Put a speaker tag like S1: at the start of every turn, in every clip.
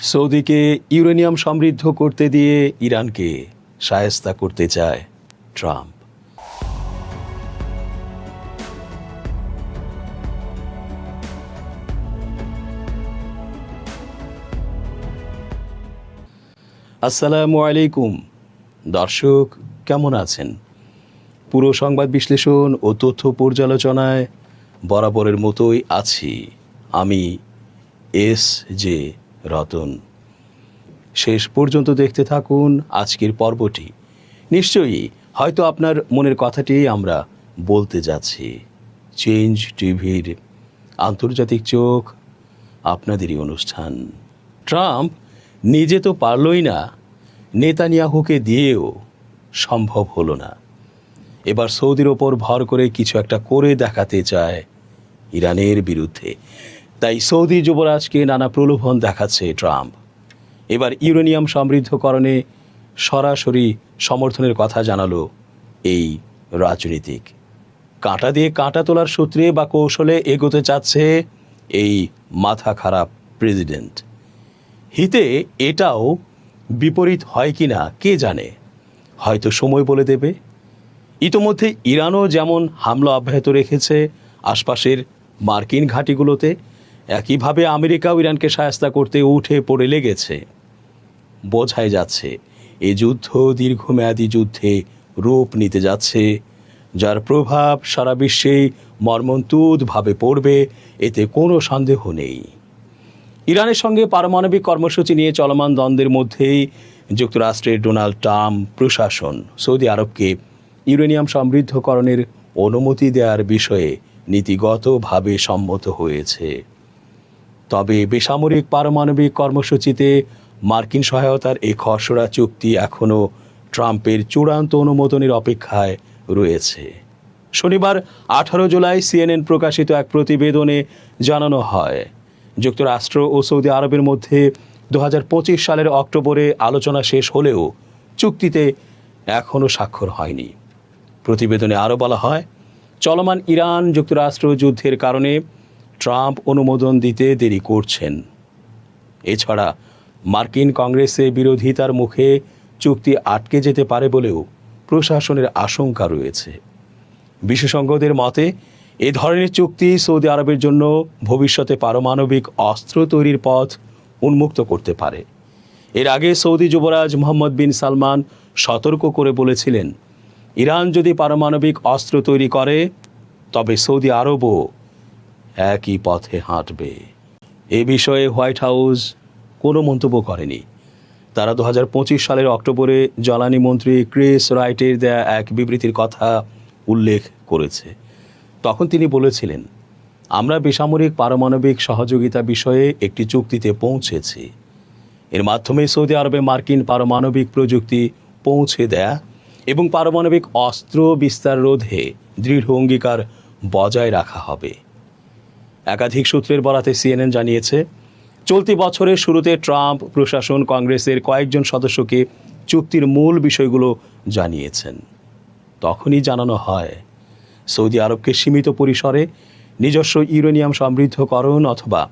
S1: সৌদিকে uranium সমৃদ্ধ করতে দিয়ে ইরানকে শায়েস্তা করতে চায় ট্রাম্প। আসসালামু আলাইকুম দর্শক, কেমন আছেন? পুরো সংবাদ বিশ্লেষণ ও তথ্য পর্যালোচনায় বরাবরের মতোই আছি আমি এস.জে. রতন। শেষ পর্যন্ত দেখতে থাকুন আজকের পর্বটি। নিশ্চয়ই হয়তো আপনার মনের কথাটি আমরা বলতে যাচ্ছি। চেঞ্জ টিভির আন্তর্জাতিক চোখ, আপনাদেরই অনুষ্ঠান। ট্রাম্প নিজে তো পারলই না, নেতানিয়াহুকে দিয়েও সম্ভব হলো না। এবার সৌদির ওপর ভর করে কিছু একটা করে দেখাতে চায় ইরানের বিরুদ্ধে। তাই সৌদি যুবরাজকে নানা প্রলোভন দেখাচ্ছে ট্রাম্প। এবার ইউরেনিয়াম সমৃদ্ধকরণে সরাসরি সমর্থনের কথা জানালো এই রাজনীতিক। কাঁটা দিয়ে কাঁটা তোলার সূত্রে বা কৌশলে এগোতে চাচ্ছে এই মাথা খারাপ প্রেসিডেন্ট। হিতে এটাও বিপরীত হয় কি না কে জানে, হয়তো সময় বলে দেবে। ইতোমধ্যে ইরানও যেমন হামলা অব্যাহত রেখেছে আশপাশের মার্কিন ঘাঁটিগুলোতে, একইভাবে আমেরিকাও ইরানকে শায়েস্তা করতে উঠে পড়ে লেগেছে। বোঝাই যাচ্ছে এই যুদ্ধ দীর্ঘমেয়াদী যুদ্ধে রূপ নিতে যাচ্ছে, যার প্রভাব সারা বিশ্বেই মর্মন্তুদভাবে পড়বে, এতে কোনো সন্দেহ নেই। ইরানের সঙ্গে পারমাণবিক কর্মসূচি নিয়ে চলমান দ্বন্দ্বের মধ্যেই যুক্তরাষ্ট্রের ডোনাল্ড ট্রাম্প প্রশাসন সৌদি আরবকে ইউরেনিয়াম সমৃদ্ধকরণের অনুমতি দেওয়ার বিষয়ে নীতিগতভাবে সম্মত হয়েছে। তবে বেসামরিক পারমাণবিক কর্মসূচিতে মার্কিন সহায়তার এই খসড়া চুক্তি এখনও ট্রাম্পের চূড়ান্ত অনুমোদনের অপেক্ষায় রয়েছে। শনিবার 18 জুলাই CNN প্রকাশিত এক প্রতিবেদনে জানানো হয়, যুক্তরাষ্ট্র ও সৌদি আরবের মধ্যে 2025 সালের অক্টোবরে আলোচনা শেষ হলেও চুক্তিতে এখনও স্বাক্ষর হয়নি। প্রতিবেদনে আরও বলা হয়, চলমান ইরান যুক্তরাষ্ট্র যুদ্ধের কারণে ট্রাম্প অনুমোদন দিতে দেরি করছেন। এছাড়া মার্কিন কংগ্রেসে বিরোধিতার মুখে চুক্তি আটকে যেতে পারে বলেও প্রশাসনের আশঙ্কা রয়েছে। বিশেষজ্ঞদের মতে এ ধরনের চুক্তি সৌদি আরবের জন্য ভবিষ্যতে পারমাণবিক অস্ত্র তৈরির পথ উন্মুক্ত করতে পারে। এর আগে সৌদি যুবরাজ মোহাম্মদ বিন সালমান সতর্ক করে বলেছিলেন, ইরান যদি পারমাণবিক অস্ত্র তৈরি করে তবে সৌদি আরবও একই পথে হাঁটবে। এ বিষয়ে হোয়াইট হাউস কোনো মন্তব্য করেনি। তারা 2025 সালের অক্টোবরে জ্বালানি মন্ত্রী ক্রিস রাইটের দেয়া এক বিবৃতির কথা উল্লেখ করেছে। তখন তিনি বলেছিলেন, আমরা বেসামরিক পারমাণবিক সহযোগিতা বিষয়ে একটি চুক্তিতে পৌঁছেছি। এর মাধ্যমে সৌদি আরবে মার্কিন পারমাণবিক প্রযুক্তি পৌঁছে দেয়া এবং পারমাণবিক অস্ত্র বিস্তার রোধে দৃঢ় অঙ্গীকার বজায় রাখা হবে। একাধিক সূত্রের বরাতে CNN জানিয়েছে, চলতি বছরের শুরুতে ট্রাম্প প্রশাসন কংগ্রেসের কয়েকজন সদস্যকে চুক্তির মূল বিষয়গুলো জানিয়েছেন। তখনই জানানো হয়, সৌদি আরবকে সীমিত পরিসরে নিজস্ব ইউরেনিয়াম সমৃদ্ধকরণ অথবা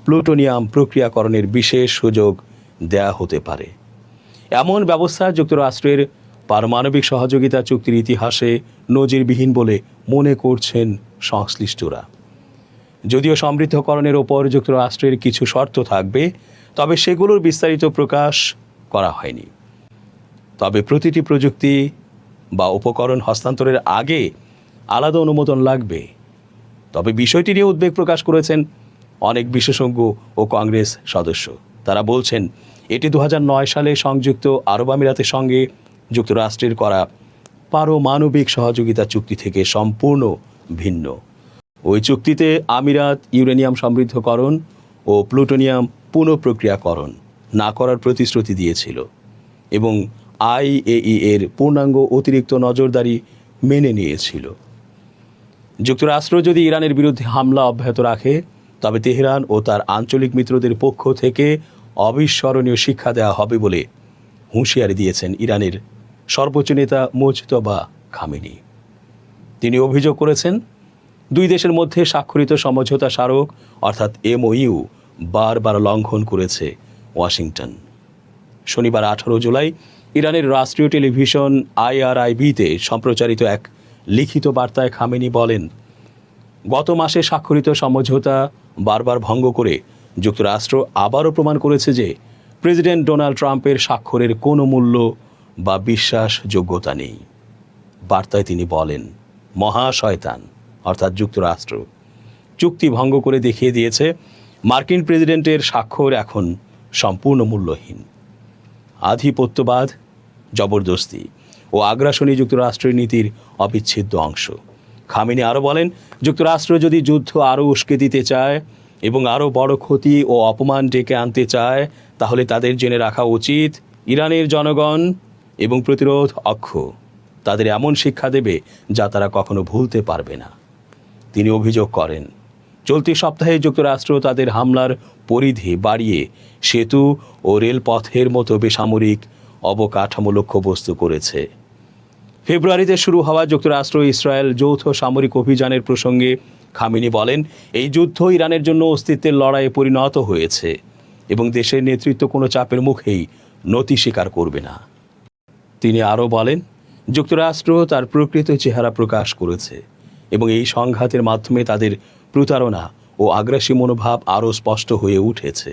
S1: প্লুটোনিয়াম প্রক্রিয়াকরণের বিশেষ সুযোগ দেয়া হতে পারে। এমন ব্যবস্থা যুক্তরাষ্ট্রের পারমাণবিক সহযোগিতা চুক্তির ইতিহাসে নজিরবিহীন বলে মনে করছেন সংশ্লিষ্টরা। যদিও সমৃদ্ধকরণের ওপর যুক্তরাষ্ট্রের কিছু শর্ত থাকবে, তবে সেগুলোর বিস্তারিত প্রকাশ করা হয়নি। তবে প্রতিটি প্রযুক্তি বা উপকরণ হস্তান্তরের আগে আলাদা অনুমোদন লাগবে। তবে বিষয়টি নিয়ে উদ্বেগ প্রকাশ করেছেন অনেক বিশেষজ্ঞ ও কংগ্রেস সদস্য। তারা বলছেন, এটি 2009 সালে সংযুক্ত আরব আমিরাতের সঙ্গে যুক্তরাষ্ট্রের করা পারমাণবিক সহযোগিতা চুক্তি থেকে সম্পূর্ণ ভিন্ন। ওই চুক্তিতে আমিরাত ইউরেনিয়াম সমৃদ্ধকরণ ও প্লুটোনিয়াম পুনঃপ্রক্রিয়াকরণ না করার প্রতিশ্রুতি দিয়েছিল এবং IAEA এর পূর্ণাঙ্গ অতিরিক্ত নজরদারি মেনে নিয়েছিল। যুক্তরাষ্ট্র যদি ইরানের বিরুদ্ধে হামলা অব্যাহত রাখে, তবে তেহরান ও তার আঞ্চলিক মিত্রদের পক্ষ থেকে অবিস্মরণীয় শিক্ষা দেওয়া হবে বলে হুঁশিয়ারি দিয়েছেন ইরানের সর্বোচ্চ নেতা মুজতবা খামেনি। তিনি অভিযোগ করেছেন, দুই দেশের মধ্যে স্বাক্ষরিত সমঝোতা স্মারক অর্থাৎ MOU বারবার লঙ্ঘন করেছে ওয়াশিংটন। শনিবার 18 জুলাই ইরানের রাষ্ট্রীয় টেলিভিশন IRIB-তে সম্প্রচারিত এক লিখিত বার্তায় খামেনি বলেন, গত মাসে স্বাক্ষরিত সমঝোতা বারবার ভঙ্গ করে যুক্তরাষ্ট্র আবারও প্রমাণ করেছে যে প্রেসিডেন্ট ডোনাল্ড ট্রাম্পের স্বাক্ষরের কোনো মূল্য বা বিশ্বাসযোগ্যতা নেই। বার্তায় তিনি বলেন, মহাশয়তান অর্থাৎ যুক্তরাষ্ট্র চুক্তি ভঙ্গ করে দেখিয়ে দিয়েছে মার্কিন প্রেসিডেন্টের স্বাক্ষর এখন সম্পূর্ণ মূল্যহীন। আধিপত্যবাদ, জবরদস্তি ও আগ্রাসনী যুক্তরাষ্ট্রের নীতির অবিচ্ছেদ্য অংশ। খামেনি আরও বলেন, যুক্তরাষ্ট্র যদি যুদ্ধ আরও উস্কে দিতে চায় এবং আরও বড় ক্ষতি ও অপমান ডেকে আনতে চায়, তাহলে তাদের জেনে রাখা উচিত ইরানের জনগণ এবং প্রতিরোধ অক্ষ তাদের এমন শিক্ষা দেবে যা তারা কখনো ভুলতে পারবে না। তিনি অভিযোগ করেন, চলতি সপ্তাহে যুক্তরাষ্ট্র তাদের হামলার পরিধি বাড়িয়ে সেতু ও রেলপথের মতো বেসামরিক অবকাঠামো লক্ষ্যবস্তু করেছে। ফেব্রুয়ারিতে শুরু হওয়া যুক্তরাষ্ট্র ইসরায়েল যৌথ সামরিক অভিযানের প্রসঙ্গে খামেনি বলেন, এই যুদ্ধ ইরানের জন্য অস্তিত্বের লড়াইয়ে পরিণত হয়েছে এবং দেশের নেতৃত্ব কোনো চাপের মুখেই নতি স্বীকার করবে না। তিনি আরও বলেন, যুক্তরাষ্ট্র তার প্রকৃত চেহারা প্রকাশ করেছে এবং এই সংঘাতের মাধ্যমে তাদের প্রতারণা ও আগ্রাসী মনোভাব আরও স্পষ্ট হয়ে উঠেছে।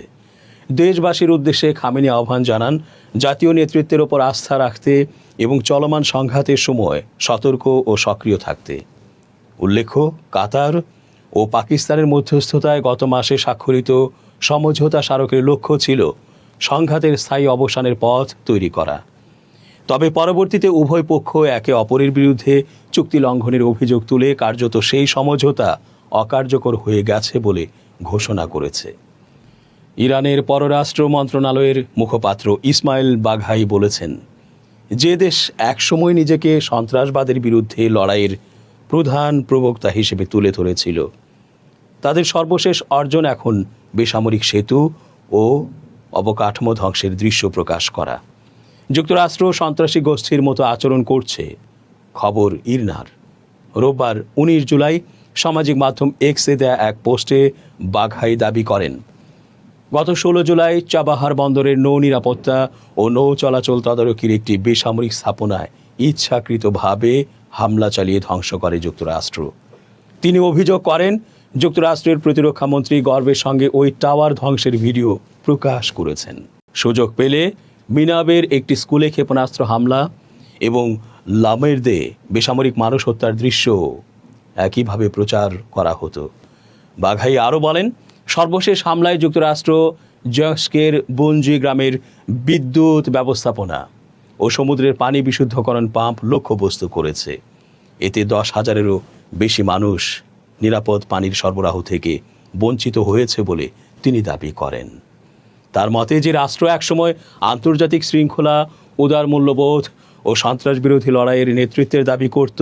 S1: দেশবাসীর উদ্দেশ্যে খামেনি আহ্বান জানান, জাতীয় নেতৃত্বের ওপর আস্থা রাখতে এবং চলমান সংঘাতের সময় সতর্ক ও সক্রিয় থাকতে। উল্লেখ্য, কাতার ও পাকিস্তানের মধ্যস্থতায় গত মাসে স্বাক্ষরিত সমঝোতা স্মারকের লক্ষ্য ছিল সংঘাতের স্থায়ী অবসানের পথ তৈরি করা। তবে পরবর্তীতে উভয় পক্ষ একে অপরের বিরুদ্ধে চুক্তি লঙ্ঘনের অভিযোগ তুলে কার্যত সেই সমঝোতা অকার্যকর হয়ে গেছে বলে ঘোষণা করেছে। ইরানের পররাষ্ট্র মন্ত্রণালয়ের মুখপাত্র ইসমাইল বাঘাই বলেছেন, যে দেশ একসময় নিজেকে সন্ত্রাসবাদের বিরুদ্ধে লড়াইয়ের প্রধান প্রবক্তা হিসেবে তুলে ধরেছিল, তাদের সর্বশেষ অর্জন এখন বেসামরিক সেতু ও অবকাঠামো ধ্বংসের দৃশ্য প্রকাশ করা। যুক্তরাষ্ট্র সন্ত্রাসী গোষ্ঠীর মতো আচরণ করছে, খবর ইরনার। রোববার 19 জুলাই সামাজিক মাধ্যম এক্সে দেয়া এক পোস্টে বাঘাই দাবি করেন, গত 16 জুলাই চাবাহার বন্দরের নৌ নিরাপত্তা ও নৌ চলাচল তদারকির একটি বেসামরিক স্থাপনায় ইচ্ছাকৃতভাবে হামলা চালিয়ে ধ্বংস করে যুক্তরাষ্ট্র। তিনি অভিযোগ করেন, যুক্তরাষ্ট্রের প্রতিরক্ষা মন্ত্রী গর্বের সঙ্গে ওই টাওয়ার ধ্বংসের ভিডিও প্রকাশ করেছেন। সুযোগ পেলে মিনাবের একটি স্কুলে ক্ষেপণাস্ত্র হামলা এবং লামেরদে বেসামরিক মানুষ হত্যার দৃশ্য একইভাবে প্রচার করা হতো। বাঘাই আরও বলেন, সর্বশেষ হামলায় যুক্তরাষ্ট্র জস্কের বুনজি গ্রামের বিদ্যুৎ ব্যবস্থাপনা ও সমুদ্রের পানি বিশুদ্ধকরণ পাম্প লক্ষ্যবস্তু করেছে। এতে 10,000-এরও বেশি মানুষ নিরাপদ পানির সরবরাহ থেকে বঞ্চিত হয়েছে বলে তিনি দাবি করেন। তার মতে, যে রাষ্ট্র একসময় আন্তর্জাতিক শৃঙ্খলা, উদার মূল্যবোধ ও সন্ত্রাস বিরোধী লড়াইয়ের নেতৃত্বের দাবি করত,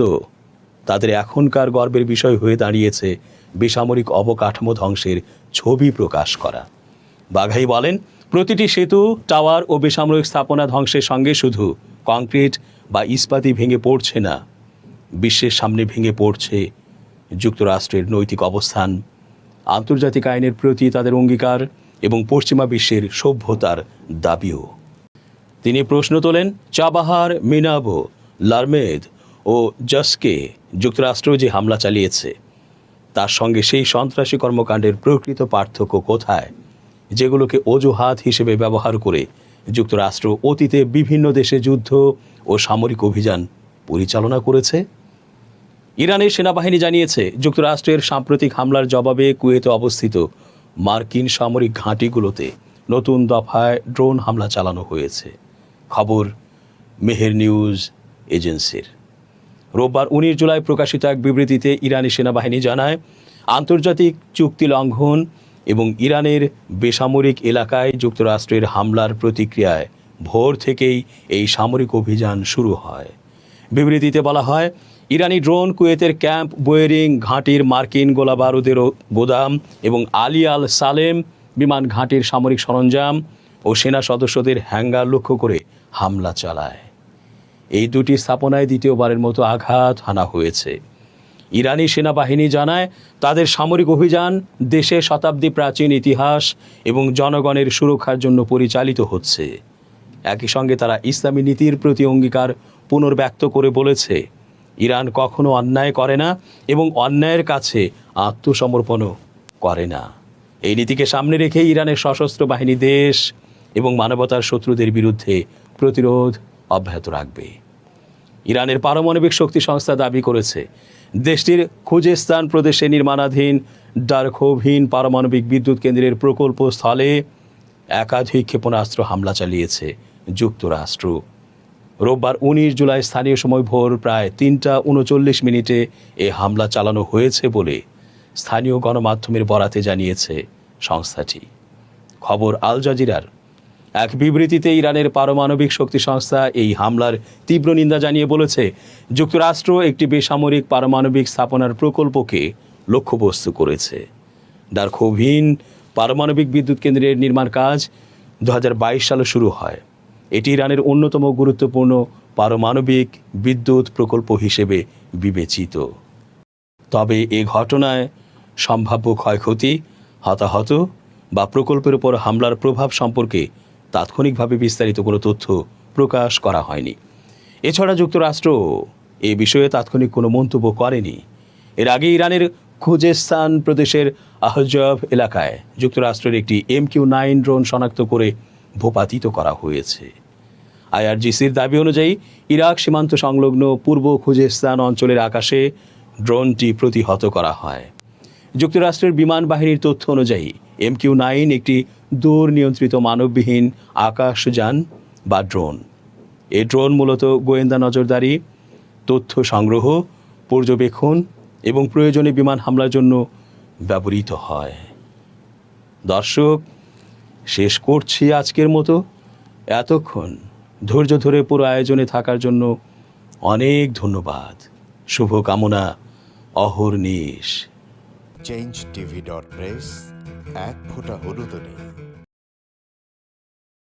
S1: তাদের এখনকার গর্বের বিষয় হয়ে দাঁড়িয়েছে বেসামরিক অবকাঠামো ধ্বংসের ছবি প্রকাশ করা। বাঘাই বলেন, প্রতিটি সেতু, টাওয়ার ও বেসামরিক স্থাপনা ধ্বংসের সঙ্গে শুধু কংক্রিট বা ইস্পাতই ভেঙে পড়ছে না, বিশ্বের সামনে ভেঙে পড়ছে যুক্তরাষ্ট্রের নৈতিক অবস্থান, আন্তর্জাতিক আইনের প্রতি তাদের অঙ্গীকার এবং পশ্চিমা বিশ্বের সভ্যতার দাবিও। তিনি প্রশ্ন তোলেন, চাবাহার, মিনাবো, লারমেদ ও জস্কে যুক্তরাষ্ট্র যে হামলা চালিয়েছে তার সঙ্গে সেই সন্ত্রাসী কর্মকাণ্ডের প্রকৃত পার্থক্য কোথায়, যেগুলোকে অজুহাত হিসেবে ব্যবহার করে যুক্তরাষ্ট্র অতীতে বিভিন্ন দেশে যুদ্ধ ও সামরিক অভিযান পরিচালনা করেছে। ইরানের সেনাবাহিনী জানিয়েছে, যুক্তরাষ্ট্রের সাম্প্রতিক হামলার জবাবে কুয়েতে অবস্থিত মার্কিন সামরিক ঘাঁটিগুলোতে নতুন দফায় ড্রোন হামলা চালানো হয়েছে। খবর মেহের নিউজ এজেন্সির। রোববার 19 জুলাই প্রকাশিত এক বিবৃতিতে ইরানি সেনাবাহিনী জানায়, আন্তর্জাতিক চুক্তি লঙ্ঘন এবং ইরানের বেসামরিক এলাকায় যুক্তরাষ্ট্রের হামলার প্রতিক্রিয়ায় ভোর থেকেই এই সামরিক অভিযান শুরু হয়। বিবৃতিতে বলা হয়, ইরানি ড্রোন কুয়েতের ক্যাম্প বোয়েরিং ঘাঁটির মার্কিন গোলাবারুদের গোদাম এবং আলী আল সালেম বিমান ঘাঁটির সামরিক সরঞ্জাম ও সেনা সদস্যদের হ্যাঙ্গার লক্ষ্য করে হামলা চালায়। এই দুটি স্থাপনায় দ্বিতীয়বারের মতো আঘাত হানা হয়েছে। ইরানি সেনাবাহিনী জানায় তাদের সামরিক অভিযান দেশে শতাব্দী প্রাচীন ইতিহাস এবং জনগণের সুরক্ষার জন্য পরিচালিত হচ্ছে। একই সঙ্গে তারা ইসলামী নীতির প্রতি অঙ্গীকার পুনর্ব্যক্ত করে বলেছে, ইরান কখনো অন্যায় করে না এবং অন্যায়ের কাছে আত্মসমর্পণও করে না। এই নীতিকে সামনে রেখে ইরানের সশস্ত্র বাহিনী দেশ এবং মানবতার শত্রুদের বিরুদ্ধে প্রতিরোধ অব্যাহত রাখবে। ইরানের পারমাণবিক শক্তি সংস্থা দাবি করেছে, দেশটির খুজেস্তান প্রদেশে নির্মাণাধীন ডারখোভিন পারমাণবিক বিদ্যুৎ কেন্দ্রের প্রকল্প স্থলে একাধিক ক্ষেপণাস্ত্র হামলা চালিয়েছে যুক্তরাষ্ট্র। রোববার 19 জুলাই স্থানীয় সময় ভোর প্রায় 3টা 39 এ হামলা চালানো হয়েছে বলে স্থানীয় গণমাধ্যমের বরাতে জানিয়েছে সংস্থাটি। খবর আল জাজিরার এক বিবৃতিতে ইরানের পারমাণবিক শক্তি সংস্থা এই হামলার তীব্র নিন্দা জানিয়ে বলেছে, যুক্তরাষ্ট্র একটি বেসামরিক পারমাণবিক স্থাপনার প্রকল্পকে লক্ষ্যবস্তু করেছে। ডারখোভিন পারমাণবিক বিদ্যুৎ কেন্দ্রের নির্মাণ কাজ 2022 সালে শুরু হয়। এটি ইরানের অন্যতম গুরুত্বপূর্ণ পারমাণবিক বিদ্যুৎ প্রকল্প হিসেবে বিবেচিত। তবে এ ঘটনায় সম্ভাব্য ক্ষয়ক্ষতি, হতাহত বা প্রকল্পের উপর হামলার প্রভাব সম্পর্কে তাৎক্ষণিকভাবে বিস্তারিত কোনো তথ্য প্রকাশ করা হয়নি। এছাড়া যুক্তরাষ্ট্র এ বিষয়ে তাৎক্ষণিক কোনো মন্তব্য করেনি। এর আগে ইরানের খুজেস্তান প্রদেশের আহজাব এলাকায় যুক্তরাষ্ট্রের একটি MQ-9 ড্রোন শনাক্ত করে ভূপাতিত করা হয়েছে। IRGCর দাবি অনুযায়ী ইরাক সীমান্ত সংলগ্ন পূর্ব খুজেস্তান অঞ্চলের আকাশে ড্রোনটি প্রতিহত করা হয়। যুক্তরাষ্ট্রের বিমান বাহিনীর তথ্য অনুযায়ী MQ-9 একটি দূর নিয়ন্ত্রিত মানববিহীন আকাশযান বা ড্রোন। এই ড্রোন মূলত গোয়েন্দা নজরদারি, তথ্য সংগ্রহ, পর্যবেক্ষণ এবং প্রয়োজনে বিমান হামলার জন্য ব্যবহৃত হয়। দর্শক, শেষ করছি আজকের মতো। এতক্ষণ ধৈর্য ধরে পুরো আয়োজনে থাকার জন্য অনেক ধন্যবাদ। শুভকামনা অহর্নিশ।
S2: change tv.press এক ফোঁটা হলুদও নেই।